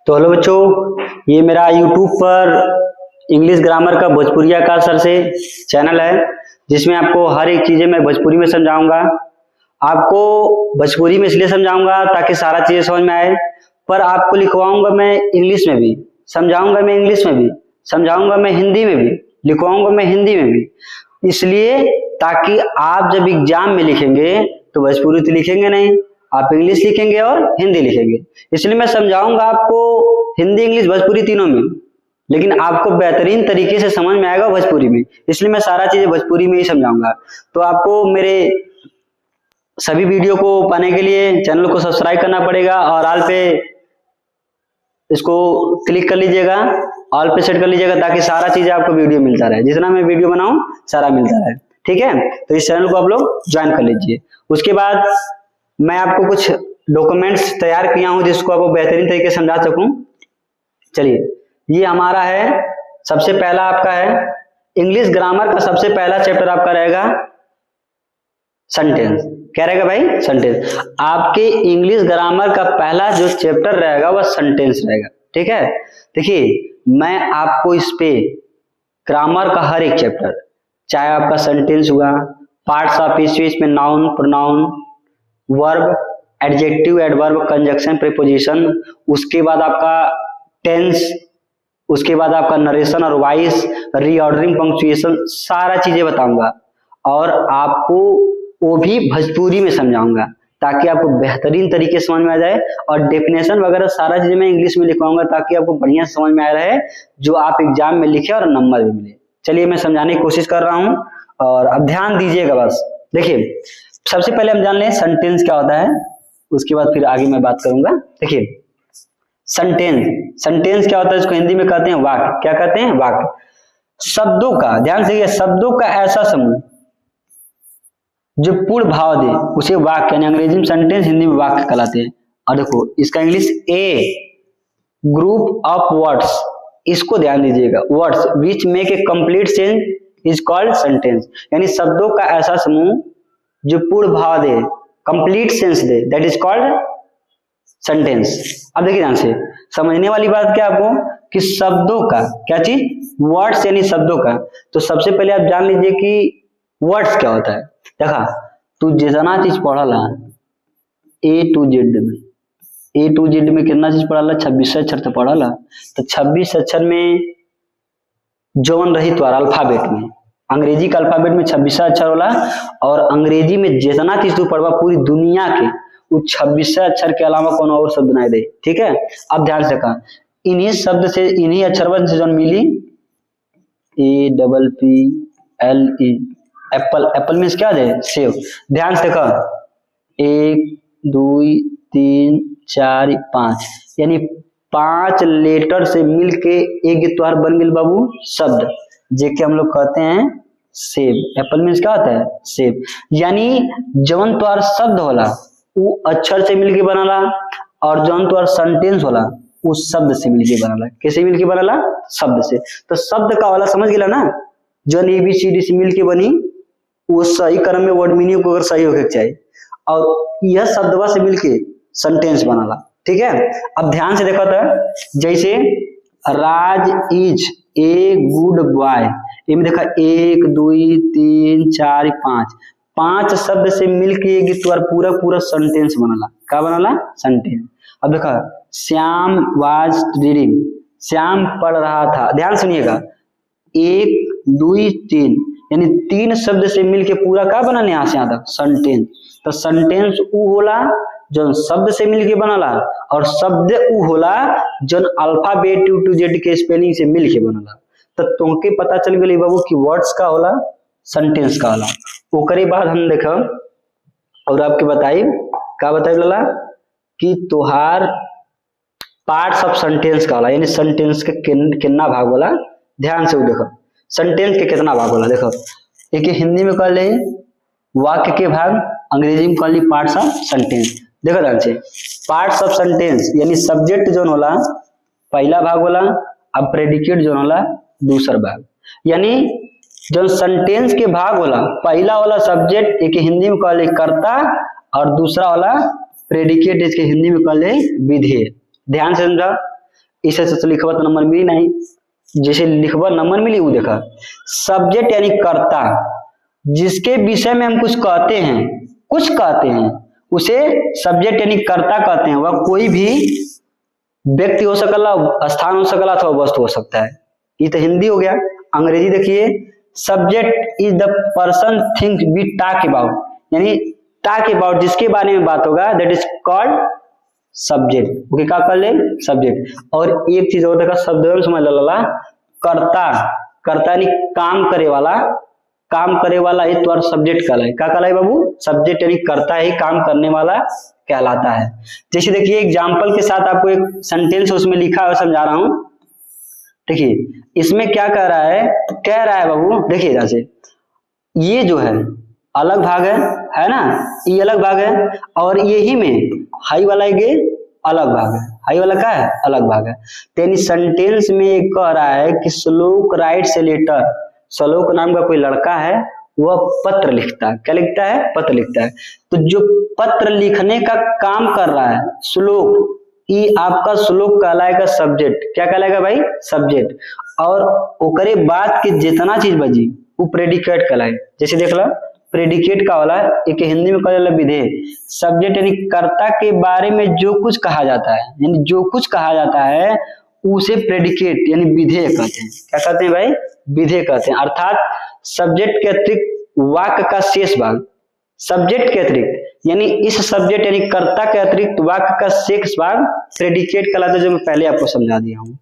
तो हेलो बच्चों, ये मेरा यूट्यूब पर इंग्लिश ग्रामर का भोजपुरिया का सर से चैनल है, जिसमें आपको हर एक चीजें मैं भोजपुरी में समझाऊंगा। आपको भोजपुरी में इसलिए समझाऊंगा ताकि सारा चीजें समझ में आए, पर आपको लिखवाऊंगा मैं इंग्लिश में भी, समझाऊंगा मैं इंग्लिश में भी, समझाऊंगा मैं हिंदी में भी, लिखवाऊंगा मैं हिंदी में भी, इसलिए ताकि आप जब एग्जाम में लिखेंगे तो भोजपुरी तो लिखेंगे नहीं, आप इंग्लिश लिखेंगे और हिंदी लिखेंगे। इसलिए मैं समझाऊंगा आपको हिंदी, इंग्लिश, भोजपुरी तीनों में, लेकिन आपको बेहतरीन तरीके से समझ में आएगा भोजपुरी में, इसलिए मैं सारा चीजें भोजपुरी में ही समझाऊंगा। तो आपको मेरे सभी वीडियो को पाने के लिए चैनल को सब्सक्राइब करना पड़ेगा और ऑल पे इसको क्लिक कर लीजिएगा, ऑल पे सेट कर लीजिएगा, ताकि सारा चीजें आपको वीडियो मिलता रहे, जितना मैं वीडियो बनाऊं सारा मिलता रहे। ठीक है, तो इस चैनल को आप लोग ज्वाइन कर लीजिए। उसके बाद मैं आपको कुछ डॉक्यूमेंट्स तैयार किया हूं जिसको आपको बेहतरीन तरीके से समझा सकूं। चलिए, ये हमारा है, सबसे पहला आपका है इंग्लिश ग्रामर का सबसे पहला चैप्टर आपका रहेगा सेंटेंस। क्या रहेगा भाई? सेंटेंस। आपके इंग्लिश ग्रामर का पहला जो चैप्टर रहेगा वह सेंटेंस रहेगा। ठीक है, देखिए मैं आपको इस पे ग्रामर का हर एक चैप्टर, चाहे आपका सेंटेंस हुआ, पार्ट्स ऑफ स्पीच में noun, pronoun, verb, adjective, adverb, conjunction, preposition, उसके बाद आपका टेंस, उसके बाद आपका नरेशन और वॉइस, रीऑर्डरिंग, पंक्चुएशन, सारा चीजें बताऊंगा और आपको वो भी भोजपुरी में समझाऊंगा ताकि आपको बेहतरीन तरीके से समझ में आ जाए, और डेफिनेशन वगैरह सारा चीजें मैं इंग्लिश में लिखवाऊंगा ताकि आपको बढ़िया समझ में आ रहा है, जो आप एग्जाम में लिखे और नंबर भी मिले। चलिए, मैं समझाने की कोशिश कर रहा हूं और अब ध्यान दीजिएगा बस। देखिए, सबसे पहले हम जान लें सेंटेंस क्या होता है, उसके बाद फिर आगे मैं बात करूंगा। देखिए, सेंटेंस क्या होता है? इसको हिंदी में कहते हैं वाक्य। क्या कहते हैं? वाक्य। शब्दों का, ध्यान से, शब्दों का ऐसा समूह जो पूर्ण भाव दे उसे वाक्य, यानी अंग्रेजी में सेंटेंस, हिंदी में वाक्य कहलाते हैं। और देखो इसका English a group of words, इसको ध्यान दीजिएगा, words which make a complete sense is called sentence, यानी शब्दों का ऐसा समूह जो पूर्ण भाव दे, कंप्लीट सेंस दे, दैट इज कॉल्ड सेंटेंस। अब देखिए ध्यान से, समझने वाली बात क्या आपको कि शब्दों का क्या चीज? वर्ड्स, यानी शब्दों का। तो सबसे पहले आप जान लीजिए कि वर्ड्स क्या होता है। देखा, तू जितना चीज पढ़ला ए टू जेड में, ए टू जेड में कितना चीज पढ़ला? 26 अक्षर तो पढ़ला। तो 26 अक्षर में जौन रही तो अल्फाबेट में, अंग्रेजी का अल्फाबेट में 26 अक्षर होला, और अंग्रेजी में जितना चीज तू पढ़वा पूरी दुनिया के वो 26 अक्षर के अलावा कोनो और शब्द नहीं दे। ठीक है, अब ध्यान से कहा, इन्हीं शब्द से, इन्हीं अक्षर से जौन मिली A double P L E, apple, apple means क्या है? सेब। ध्यान से कहा, 1 2 3 4 5, यानी 5 लेटर से मिलके एक त्योहार बन गई बाबू शब्द, जेके हम लोग कहते हैं सेब। एप्पल मीन्स क्या होता है? सेब। यानी जौन त्योहार शब्द होला वो अक्षर से मिलके बनाला, और जौन त्योहार सेंटेंस होला उस शब्द से मिलके बनाला। कैसे मिलके बनाला? शब्द से। तो शब्द का वाला समझ गया ना, जौन ABCD से मिलके बनी वो सही क्रम में वर्ड मीनिंग को अगर सही होके चाहिए, और यह शब्दवा से मिलके सेंटेंस बनाला। ठीक है, अब ध्यान से देखो तो, जैसे राज इज ए गुड बॉय, इनमें देखा 1 2 3 4 5, 5 शब्द से मिलके एक पूरा पूरा सेंटेंस बनाला। क्या बनाला? सेंटेंस। अब देखा, श्याम वाज रीडिंग, श्याम पढ़ रहा था। ध्यान सुनिएगा, 1 2 3, यानी 3 शब्द से मिलके पूरा क्या बनाने, यहाँ से यहाँ तक सेंटेंस। तो सेंटेंस उ होला जो शब्द से मिलके बनाला, और शब्द उ होला जो अल्फाबेट टू जेड के स्पेलिंग से मिलके बनाला। तो तुमके पता चल गई बाबू कि वर्ड्स का होला, सेंटेंस का होला। ओकरे बाद हम देखो और आपके बताई क्या बताई ला कि तुहार पार्ट्स ऑफ सेंटेंस का होला, यानी सेंटेंस के कितना भाग होला। ध्यान से देखो, सेंटेंस के कितना भाग होला। देखो, एक हिंदी में कह ले वाक्य के भाग, अंग्रेजी में कह ली पार्ट्स ऑफ सेंटेंस। देखो ध्यान से, पार्ट्स ऑफ सेंटेंस यानी सब्जेक्ट जो होला पहला भाग होला, अब प्रेडिकेट जो होला दूसरा भाग। यानी जो सेंटेंस के भाग होला, पहला वाला सब्जेक्ट एक हिंदी में कह ले कर्ता और दूसरा वाला प्रेडिकेट इसके हिंदी में कह ले विधेय। ध्यान से समझा, इसे तो लिखवा तो नंबर मिली नहीं, जैसे लिखवा नंबर मिली वो देखा। सब्जेक्ट यानी कर्ता, जिसके विषय में हम कुछ कहते हैं उसे सब्जेक्ट यानी कर्ता कहते हैं। वह कोई भी व्यक्ति हो सकला, स्थान हो सकला अथवा वस्तु हो सकता है। ये तो हिंदी हो गया। अंग्रेजी देखिए, subject is the person thing we talk about, यानी टॉक अबाउट जिसके बारे में बात होगा, that is called subject. Okay, क्या कर ले सब्जेक्ट। और एक चीज और देखा, शब्द समझ ला, कर्ता यानी काम करे वाला ही तो सब्जेक्ट कहलाए। क्या कहलाए बाबू? सब्जेक्ट यानी कर्ता ही काम करने वाला कहलाता है। जैसे देखिए एग्जाम्पल के साथ आपको एक सेंटेंस उसमें लिखा है, समझा रहा हूं। देखिए इसमें क्या कह रहा है बाबू, देखिए जैसे ये जो है अलग भाग है ना, ये अलग भाग है, और यही में हाई वाला ये अलग भाग है। हाई वाला क्या है? अलग भाग है। यानी सेंटेंस में एक कह रहा है कि श्लोक राइट्स ए लेटर, श्लोक नाम का कोई लड़का है, वह पत्र लिखता है। क्या लिखता है? पत्र लिखता है। तो जो पत्र लिखने का काम कर रहा है श्लोक, ये आपका श्लोक कहलाएगा सब्जेक्ट। क्या कहलाएगा भाई? सब्जेक्ट। और ओकरे बाद के जितना चीज बची वो प्रेडिकेट कहलाए। जैसे देख लो, प्रेडिकेट का वाला एक हिंदी में कहा जाला विधेय। सब्जेक्ट यानी कर्ता के बारे में जो कुछ कहा जाता है, यानी जो कुछ कहा जाता है उसे प्रेडिकेट यानी विधेय कहते हैं। क्या कहते हैं भाई? विधेय कहते हैं। अर्थात सब्जेक्ट के अतिरिक्त वाक्य का शेष भाग, सब्जेक्ट के अतिरिक्त यानी इस सब्जेक्ट यानी कर्ता के अतिरिक्त वाक्य का शेष भाग प्रेडिकेट कहलाता है। जो मैं पहले आपको समझा दिया हूं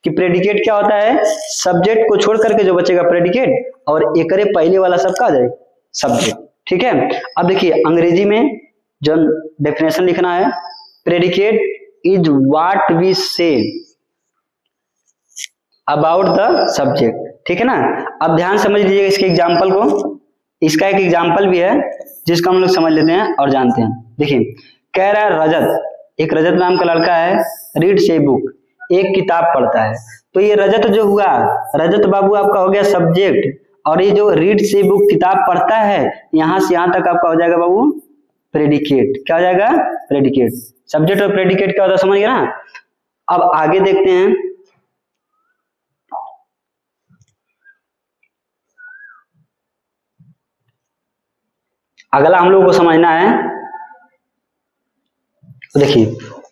कि प्रेडिकेट क्या होता है, सब्जेक्ट को छोड़ करके जो बचेगा प्रेडिकेट, और एकरे पहले वाला सबका आ जाए सब्जेक्ट। ठीक है। अब देखिए अंग्रेजी में जो डेफिनेशन लिखना है, predicate is what we say about the subject. ठीक है ना। अब ध्यान समझ लीजिएगा इसके एग्जाम्पल को। इसका एक एग्जाम्पल भी है जिसको हम लोग समझ लेते हैं और जानते हैं। देखिए कह रहा है रजत, एक रजत नाम का लड़का है, रीड्स ए बुक, एक किताब पढ़ता है। तो ये रजत जो हुआ, रजत बाबू आपका हो गया सब्जेक्ट, और ये जो रीड्स ए बुक किताब पढ़ता है, यहां से यहां तक आपका हो जाएगा बाबू प्रेडिकेट। क्या हो जाएगा? प्रेडिकेट। सब्जेक्ट और प्रेडिकेट क्या होता है समझ गया ना। अब आगे देखते हैं। अगला हम लोगों को समझना है, तो देखिए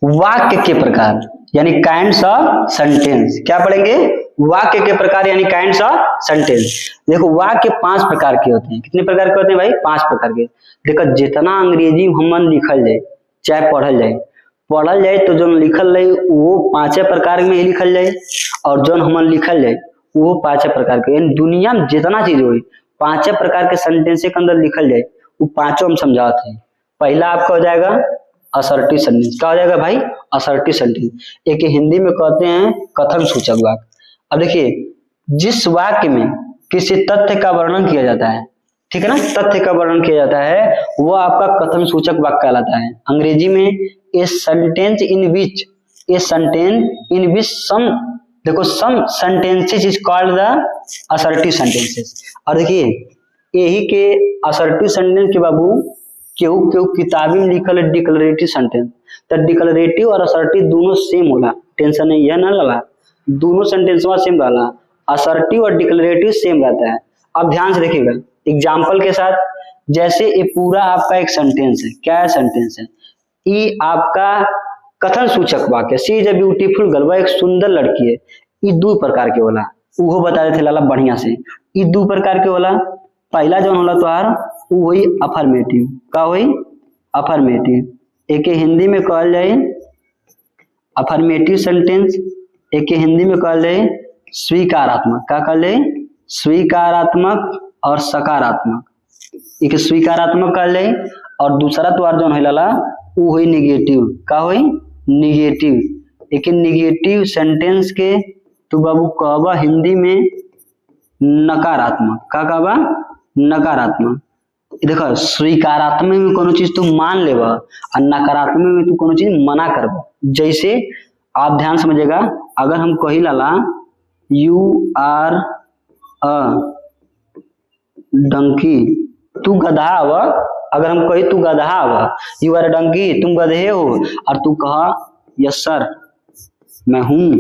वाक्य के प्रकार यानी काइंड्स ऑफ सेंटेंस। क्या पढ़ेंगे? वाक्य के प्रकार यानी काइंड्स ऑफ सेंटेंस। देखो वाक्य 5 प्रकार के होते हैं। कितने प्रकार के होते हैं भाई? 5 प्रकार के। देखो जितना अंग्रेजी हमन लिखल जाए, चाहे पढ़ल जाए तो जो लिखल जाए वो 5 प्रकार में ही लिखल जाए, और जो हमन लिखल जाए वो 5 प्रकार के। यानी दुनिया में जितना चीज हो 5 प्रकार के सेंटेंस के अंदर लिखल जाए, वो 5 हम समझाते हैं। पहला आपका हो जाएगा असर्टिव सेंटेंस। क्या हो जाएगा भाई? Assertive sentence. एक हिंदी में कहते हैं कथन सूचक वाक्य। अब देखिए जिस वाक्य में किसी तथ्य का वर्णन किया जाता है, ठीक है ना, तथ्य का वर्णन किया जाता है, वो आपका कथन सूचक वाक्य कहलाता है। अंग्रेजी में a sentence in which some, देखो some sentences is called the assertive sentences. और देखिए यही के असर्टिव सेंटेंस के बाबू केहू किताबी में लिखल है डिक्लेरेटिव सेंटेंस। तो डिक्लेरेटिव और असर्टिव दोनों सेम होला, टेंशन नहीं यह ना लगा, दोनों सेंटेंस सेम रहला। असर्टिव और डिक्लेरेटिव सेम रहता है। अब ध्यान से देखिएगा एग्जाम्पल के साथ। जैसे ये पूरा आपका एक सेंटेंस है। क्या है? सेंटेंस है। ये आपका कथन सूचक वाक्य, सी इज अ ब्यूटीफुल गर्ल, वह एक सुंदर लड़की है। ये 2 प्रकार के होला, वो बता देते लाला बढ़िया से। ये 2 प्रकार के होला। पहला जो होला तोहार वही अफर्मेटिव। का वही अफर्मेटिव, एक हिंदी में कहल जाए अफर्मेटिव सेंटेंस, एक हिंदी में कहल जाए स्वीकारात्मक। क्या कहल जाए? स्वीकारात्मक और सकारात्मक। एक स्वीकारात्मक कहल जाए, और दूसरा तो जो होला वो हुई निगेटिव। का हुई? निगेटिव। एक निगेटिव सेंटेंस के तो बाबू कहबा हिंदी में नकारात्मक। का कहबा? नकारात्मक। देखो स्वीकारात्मक में कोनो चीज तू मान लेबा और नकारात्मक में तू कोनो चीज मना करबा। जैसे आप ध्यान समझिएगा, अगर हम कही लाला यू आर अ डंकी, तू गधा हवा, अगर हम कही तू गधा हुआ, यू आर डंकी, तुम गधे हो, और तू कहा यस सर मैं हूं,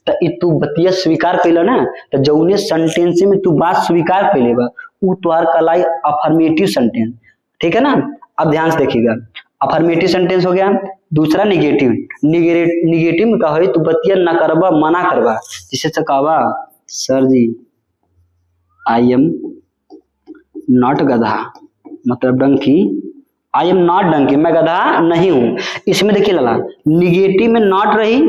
तो तू बतिया स्वीकार कैला ना, तो जौने सेंटेंस में तू बात स्वीकार कैले बा उ तोहार कहलाई अफर्मेटिव सेंटेंस। ठीक है ना। अब ध्यान से देखिएगा, अफर्मेटिव सेंटेंस हो गया। दूसरा निगेटिव, निगेटिव में कहा तू बतिया ना करबा, मना करबा, जिसे से कहवा सर जी आई एम नॉट गधा, मतलब donkey, I am not donkey, मैं गधा नहीं हूं। इसमें देखिए लला, निगेटिव में नॉट रही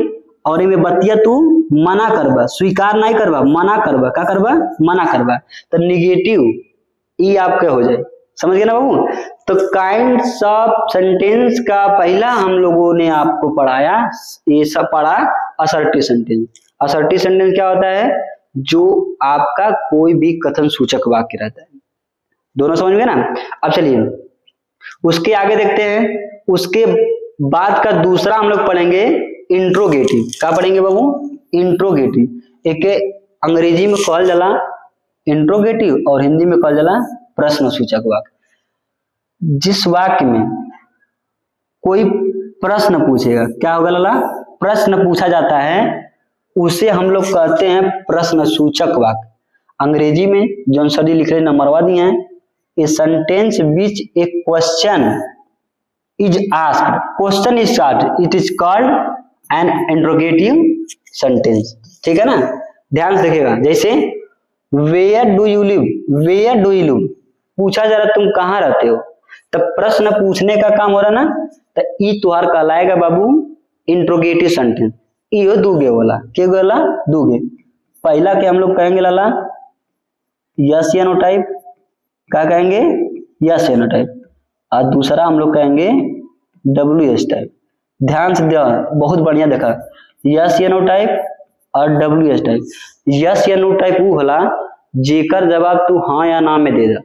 और इनमें बतिया तू मना करबा, स्वीकार नहीं करबा, मना करबा, क्या करबा, मना करबा, तो निगेटिव ई आपके हो जाए। समझ गए ना बाबू। तो काइंड्स ऑफ सेंटेंस का पहला हम लोगों ने आपको पढ़ाया, ये सब पढ़ा असर्टिव सेंटेंस। असर्टिव सेंटेंस क्या होता है, जो आपका कोई भी कथन सूचक वाक्य रहता है। दोनों समझ गए ना। अब चलिए उसके आगे देखते हैं। उसके बाद का दूसरा हम लोग पढ़ेंगे इंट्रोगेटिव। क्या पढ़ेंगे बाबू, इंट्रोगेटिव। एक अंग्रेजी में कहल जाला इंट्रोगेटिव और हिंदी में कहल जाला प्रश्न सूचक वाक्य। जिस वाक्य में कोई प्रश्न पूछेगा, क्या होगा लाला, प्रश्न पूछा जाता है, उसे हम लोग कहते हैं प्रश्न सूचक वाक्य। अंग्रेजी में जॉन सर जी लिख रहे नंबरवा दिए हैं, a sentence which a question is asked, question is asked, it is called an interrogative sentence. ठीक है ना। ध्यान से देखिएगा, जैसे where do you live, where do you live, पूछा जा रहा तुम कहाँ रहते हो, तब प्रश्न पूछने का काम हो रहा ना, तो ई तुहार कहलाएगा बाबू इंट्रोगेटिव सेंटेंस। इहो दूगे वाला, क्या बोला, दूगे। पहला के हम लोग कहेंगे लाला यस या नो टाइप, क्या कहेंगे, यस या नो टाइप, और दूसरा हम लोग कहेंगे WS टाइप। ध्यान से दिया, बहुत बढ़िया देखा, यस या नो टाइप और WS टाइप। यस या नो टाइप वो होला जेकर जवाब तू हाँ या ना में दे दा,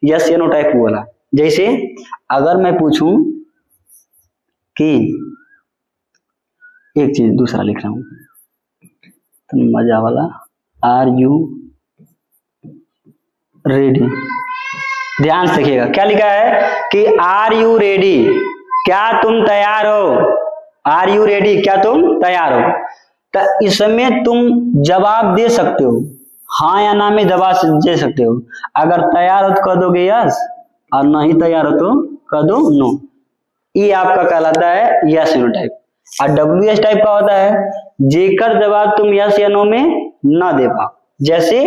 यस या नो टाइप वो होला। जैसे अगर मैं पूछूं कि एक चीज दूसरा लिख रहा हूं तो मजा वाला, आर यू रेडी। ध्यान से देखिएगा क्या लिखा है कि आर यू रेडी, क्या तुम तैयार हो, आर यू रेडी, क्या तुम तैयार हो। तो इसमें तुम जवाब दे सकते हो, हाँ या ना में जवाब दे सकते हो। अगर तैयार हो तो कह दोगे यस, और नहीं तैयार हो तो कह दो नो। ये आपका कहलाता है यस या नो टाइप। और WS टाइप का होता है जेकर जवाब तुम यस या नो में ना दे पाओ। जैसे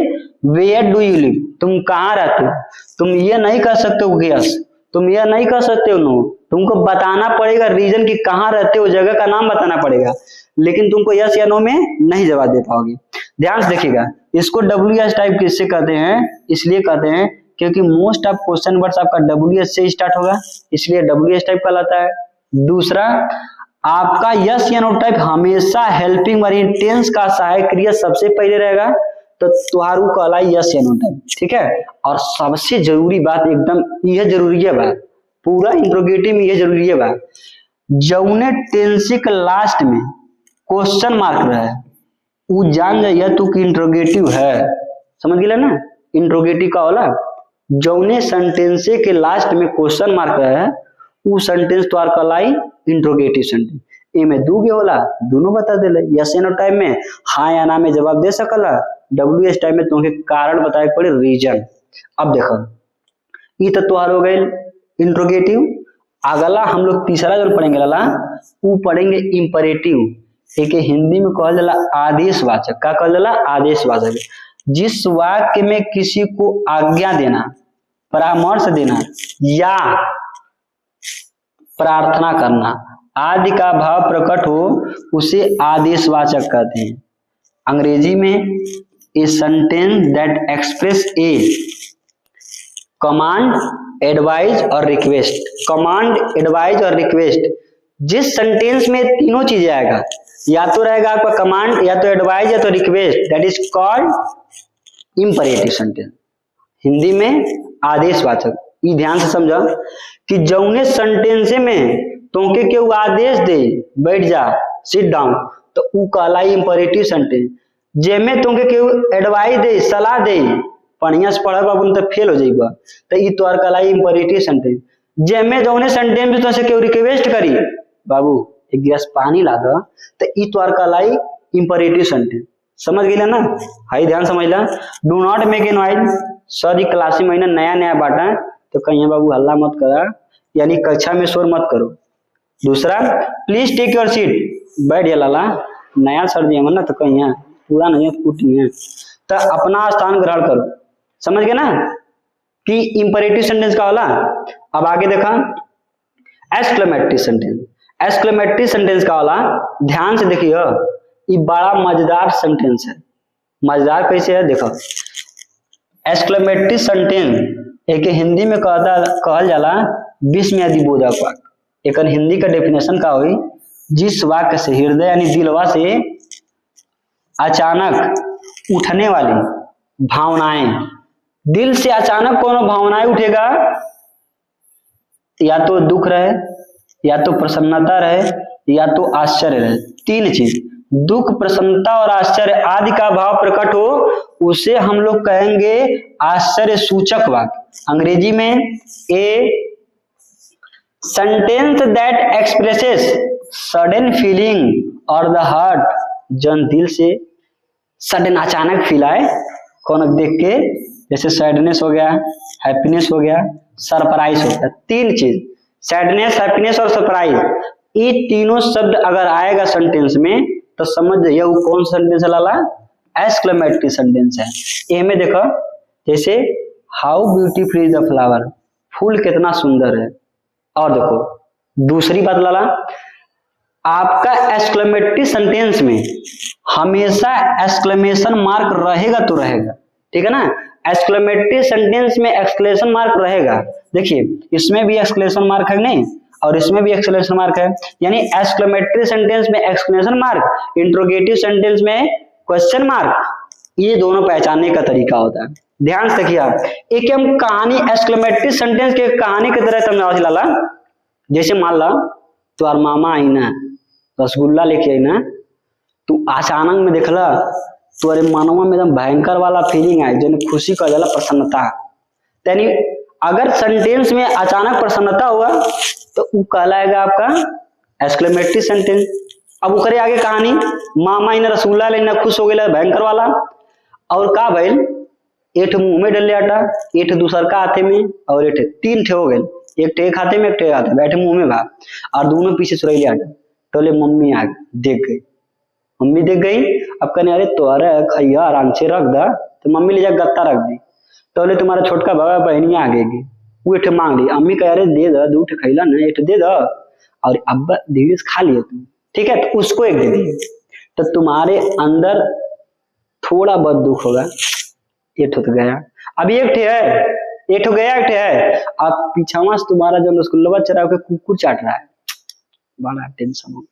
वेयर डू यू लिव, तुम कहाँ रहते हो, तुम ये नहीं कह सकते हो कि यस, तुम ये नहीं कह सकते हो नो, तुमको बताना पड़ेगा रीजन कि कहाँ रहते हो, जगह का नाम बताना पड़ेगा, लेकिन तुमको यस या नो में नहीं जवाब दे पाओगे। ध्यान से देखिएगा, इसको WS टाइप किससे कहते हैं, इसलिए कहते हैं क्योंकि मोस्ट ऑफ क्वेश्चन वर्ड्स आपका WS से स्टार्ट होगा, इसलिए WS टाइप कहलाता है। दूसरा, आपका यस या नो टाइप हमेशा हेल्पिंग वर्ब टेंस का सहायक क्रिया सबसे पहले रहेगा, तो तुहारू कहलाई यस या नो टाइप। ठीक है। और सबसे जरूरी बात, एकदम यह जरूरी है बात, पूरा इंट्रोगेटिव में यह जरूरी है बात, जौने टेंस के लास्ट में क्वेश्चन मार्क रहे वो जान जाइए तू कि इंट्रोगेटिव है। समझ गए ना, इंट्रोगेटिव का होला जौने सेंटेंस के लास्ट में क्वेश्चन मार्क रहे वो सेंटेंस तो कहलाई इंट्रोगेटिव सेंटेंस। इनमें दूगे होला, दोनों बता देले, यस या नो टाइप में हाँ या ना में जवाब दे सकला, WS टाइप में तुमके कारण बताए पड़े, रीजन। अब देखो ये तो तुहार हो गए इंट्रोगेटिव। अगला हम लोग तीसरा जो पढ़ेंगे लाला, वो पढ़ेंगे इंपरेटिव। एक हिंदी में कहल जाला आदेशवाचक। क्या कहल जाला, आदेशवाचक। जिस वाक्य में किसी को आज्ञा देना, परामर्श देना या प्रार्थना करना आदि का भाव प्रकट हो उसे आदेशवाचक कहते हैं। अंग्रेजी में a sentence that express A command, advise और रिक्वेस्ट। कमांड, एडवाइज और रिक्वेस्ट, जिस सेंटेंस में तीनों चीजें आएगा, या तो रहेगा आपका कमांड, या तो एडवाइज, या तो request, that is called imperative sentence, Hindi में आदेशवाचक। ये ध्यान से समझो कि जौने सेंटेंस में तुमके केहू आदेश दे बैठ जा, सिट डाउन, तो ऊ कहलाई इंपरेटिव सेंटेंस। जेमे तुमके केहू एडवाइस दे, सलाह दे, बढ़िया से पढ़ बाबू तो फेल हो जाइबा, तो ई तोहर कहलाई इंपरेटिव सेंटेंस। जेमे जौने सेंटेंस में तुमसे केहू रिक्वेस्ट करी बाबू एक गिलास पानी ला दो, तो ई तोर कहलाई इंपरेटिव सेंटेंस। समझ गई ना? हाई ध्यान समझ ला। Do not make a noise, sir class में महीना नया नया बांटा तो कहिए बाबू हल्ला मत करा, यानी कक्षा में शोर मत करो। दूसरा, प्लीज टेक योर सीट, बैठ जा लाला, नया सर जी ना तो कहिए पूरा नहीं कुटी है, तो अपना स्थान ग्रहण करो। समझ गए ना कि इंपरेटिव सेंटेंस का होला। अब आगे देखा एक्सक्लेमेटरी सेंटेंस। एक्सक्लेमेटरी सेंटेंस का होला, ध्यान से देखिए, ये बड़ा मजेदार सेंटेंस है। मजेदार कैसे है देखो, एक्सक्लेमेटरी सेंटेंस एक हिंदी में कहल जाला विस्मयादिबोधक वाक्य। एक हिंदी का डेफिनेशन का हुई, जिस वाक्य से हृदय यानी दिलवा से अचानक उठने वाली भावनाएं, दिल से अचानक कौन भावनाएं उठेगा, या तो दुख रहे, या तो प्रसन्नता रहे, या तो आश्चर्य रहे। तीन चीज, दुख, प्रसन्नता और आश्चर्य आदि का भाव प्रकट हो, उसे हम लोग कहेंगे आश्चर्य सूचक वाक्य। अंग्रेजी में a sentence that expresses sudden feeling और द हार्ट, जन दिल से सडन अचानक फील आए कौन देख के, जैसे सैडनेस हो गया, हैप्पीनेस हो गया, सरप्राइज हो गया। तीन चीज, सैडनेस, हैप्पीनेस और सरप्राइज, ये तीनों शब्द अगर आएगा सेंटेंस में तो समझ जाइए वो कौन सेंटेंस है लाला, एक्सक्लेमेटरी सेंटेंस है। ए में देखो, जैसे how beautiful is the flower, फूल कितना सुंदर है। और देखो दूसरी बात लाला, आपका एक्सक्लेमेटरी सेंटेंस में हमेशा एक्सक्लेमेशन मार्क रहेगा तो रहेगा, ठीक है ना। एक्सक्लेमेटरी सेंटेंस में एक्सक्लेमेशन मार्क रहेगा। देखिए इसमें भी एक्सक्लेमेशन मार्क है नहीं, और इसमें भी एक्सक्लेमेशन मार्क है, यानी एक्सक्लेमेटरी सेंटेंस में एक्सक्लेमेशन मार्क, इंट्रोगेटिव सेंटेंस में क्वेश्चन मार्क, ये दोनों पहचानने का तरीका होता है। ध्यान से देखिए आप, एक हम कहानी एक्सक्लेमेटरी सेंटेंस के कहानी की तरह समझाओ लाला। जैसे मान ला तुम्हार मामा आई ना, रसगुल्ला लेके आई ना, तू अचानक में देखला तुम्हारे मनवा में एकदम भयंकर वाला फीलिंग आई, जन खुशी का जाला, प्रसन्नता। यानी अगर सेंटेंस में अचानक प्रसन्नता हुआ तो वो कहलाएगा आपका एक्सक्लेमेटरी सेंटेंस। अब उकरे आगे कहानी, मामा इन रसगुल्ला लेना, खुश हो गया भयंकर वाला, और का भइल, एक मुंह में डले आटा, एक दूसर का हाथे में, और एक तीन ठे हो गए, एक ठे हाथे में, एक ठे हाथे बैठे मुंह में भाग, और दोनों पीछे सुरैले आटा। तो मम्मी आ देख गई, मम्मी देख गई, अब कहने अरे तोहरा खैया आराम से रख दा, तो मम्मी ले जा गत्ता रख दी। तो तुम्हारा छोटका बाबा बहनिया आ गई, वो एक मांग ली, अम्मी कह रहे दे दा, दू ठे खैला ना, एक दे दा, और अब्बा धीरे से खा लिए तुम, ठीक है, तो उसको एक दे दी। तो तुम्हारे अंदर थोड़ा बहुत दुख होगा, एक तो गया, अब एक ठे है, एक तो गया, एक ठे है, अब पीछावा से तुम्हारा जो रसगुल्ला चढ़ा के कुकुर चाट रहा है, बड़ा टेंशन हो,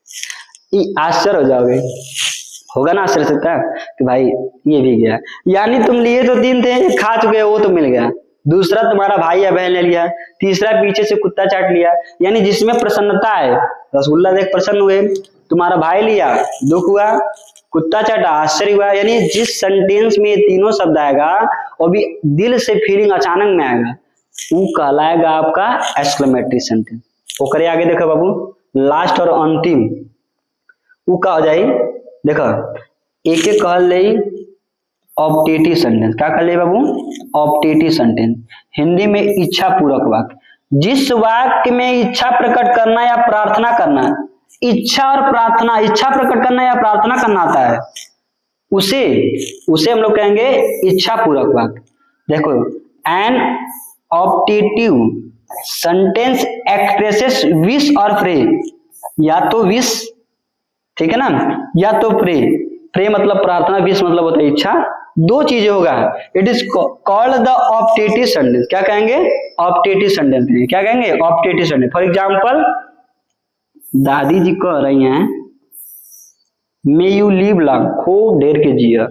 आश्चर्य हो जाओगे, होगा ना आश्चर्य सकता कि भाई ये भी गया। यानी तुम लिए तो तीन थे, खा चुके वो तो मिल गया, दूसरा तुम्हारा भाई या बहन ले लिया, तीसरा पीछे से कुत्ता चाट लिया। यानी जिसमें प्रसन्नता है, रसगुल्ला देख प्रसन्न हुए, तुम्हारा भाई लिया दुख हुआ, कुत्ता चाटा आश्चर्य हुआ। यानी जिस सेंटेंस में तीनों शब्द आएगा और भी दिल से फीलिंग अचानक में आएगा, वो कहलाएगा आपका एक्सक्लेमेटरी सेंटेंस। ओकरे आगे देखो बाबू, लास्ट और अंतिम वो का हो जाए, देखो एक एक कहल ले ऑप्टेटिव सेंटेंस। क्या कहल बाबू, ऑप्टेटिव सेंटेंस, हिंदी में इच्छा पूरक वाक्य। जिस वाक्य में इच्छा प्रकट करना या प्रार्थना करना, इच्छा और प्रार्थना, इच्छा प्रकट करना या प्रार्थना करना आता है, उसे हम लोग कहेंगे इच्छा पूरक वाक्य। देखो, an optative sentence expresses wish और प्रे, या तो विश, ठीक है ना, या तो प्रे। प्रे मतलब प्रार्थना, विश मतलब होता है इच्छा, दो चीजें होगा। It is called the optative sentence. क्या कहेंगे, ऑप्टेटिव सेंटेंस। क्या कहेंगे, ऑप्टेटिव सेंटेंस। फॉर एग्जाम्पल, दादी जी कह रही हैं मे यू लिव लॉन्ग, खूब ढेर के जिया,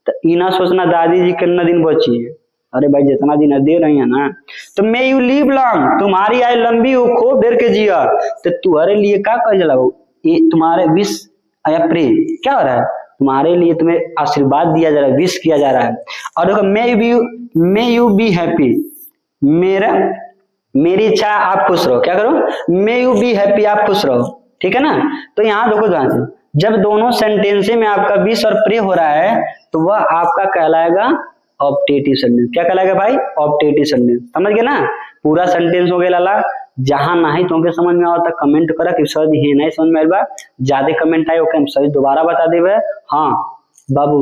तो इना सोचना दादी जी कितना दिन बची है, अरे भाई जितना दिन दे रही है ना, तो मे यू लिव लॉन्ग, तुम्हारी आयु लंबी हो, खूब ढेर के जिया, तो तुम्हारे लिए क्या कह जला, ये तुम्हारे विश या प्रे क्या हो रहा है, तुम्हारे लिए तुम्हें आशीर्वाद दिया जा रहा है, विश किया जा रहा है। और देखो, मे यू बी हैप्पी, मेरा मेरी इच्छा है आप खुश रहो, क्या करो, मे यू बी हैप्पी, आप खुश रहो, ठीक है ना। तो यहाँ देखो ध्यान से, जब दोनों सेंटेंस में आपका विश और प्रे हो रहा है तो वह आपका कहलाएगा ऑप्टेटिव सेंटेंस। क्या कहलाएगा भाई, ऑप्टेटिव सेंटेंस। समझ गए ना, पूरा सेंटेंस हो गया लाला। जहां नहीं तुमके समझ में आवता कमेंट करा कि सर ये नहीं समझ में आया, ज्यादा कमेंट आए ओके हम सर दोबारा बता देवे। हाँ बाबू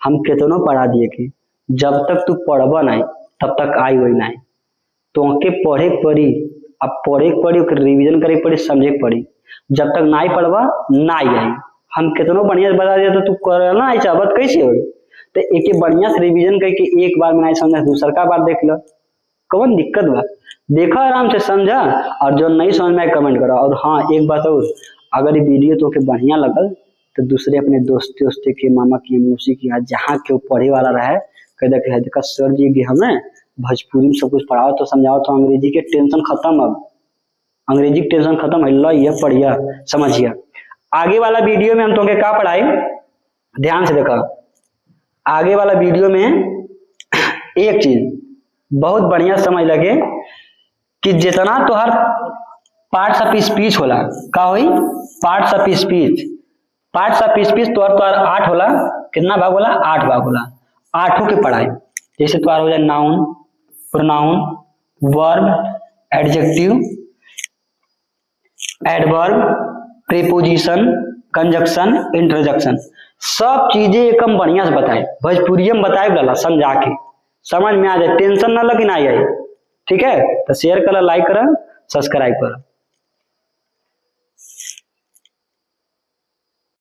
हम कितनों पढ़ा दिए कि जब तक तू पढ़बा नहीं तब तक आई वही नहीं, तो के पढ़े पड़ी, अब पढ़े पड़ी रिवीजन करे पड़ी, समझे पड़ी। जब तक नहीं पढ़बा नहीं आई, हम कितनों बढ़िया बता दिया तो तू करना आई चाहत कैसे हो। तो एक बढ़िया से रिवीजन करके एक बार में नहीं समझा दूसरा बार देख लो, कौन दिक्कत बा, देखा आराम से समझा, और जो नहीं समझ में कमेंट करो। और हाँ एक बात और, अगर ये वीडियो तो के बढ़िया लगल तो दूसरे अपने दोस्ते के, मामा की, मौसी की, जहाँ के पढ़े वाला रहे कह देखा सर जी कि हमें भोजपुरी में सब कुछ पढ़ाओ तो समझाओ तो अंग्रेजी के टेंशन खत्म, अब अंग्रेजी की टेंशन खत्म है, लो ये पढ़िया समझिए। आगे वाला वीडियो में हम तुमके क्या पढ़ाई, ध्यान से देखो। आगे वाला वीडियो में एक चीज बहुत बढ़िया समझ लगे कि जितना तो हर पार्ट्स ऑफ स्पीच होला, का होई parts of speech, parts of speech तो 8 होला, कितना भाग होला, 8 भाग होला। 8 के पढ़ाई, जैसे तो हो जाए noun, pronoun, verb, adjective, adverb, preposition, conjunction, interjection, सब चीजें एकदम बढ़िया से बताए, भोजपुरी में बताए वाला समझा के, समझ में आ जाए, टेंशन ना लगे ना आई। ठीक है, तो शेयर करो, लाइक करो, सब्सक्राइब करो।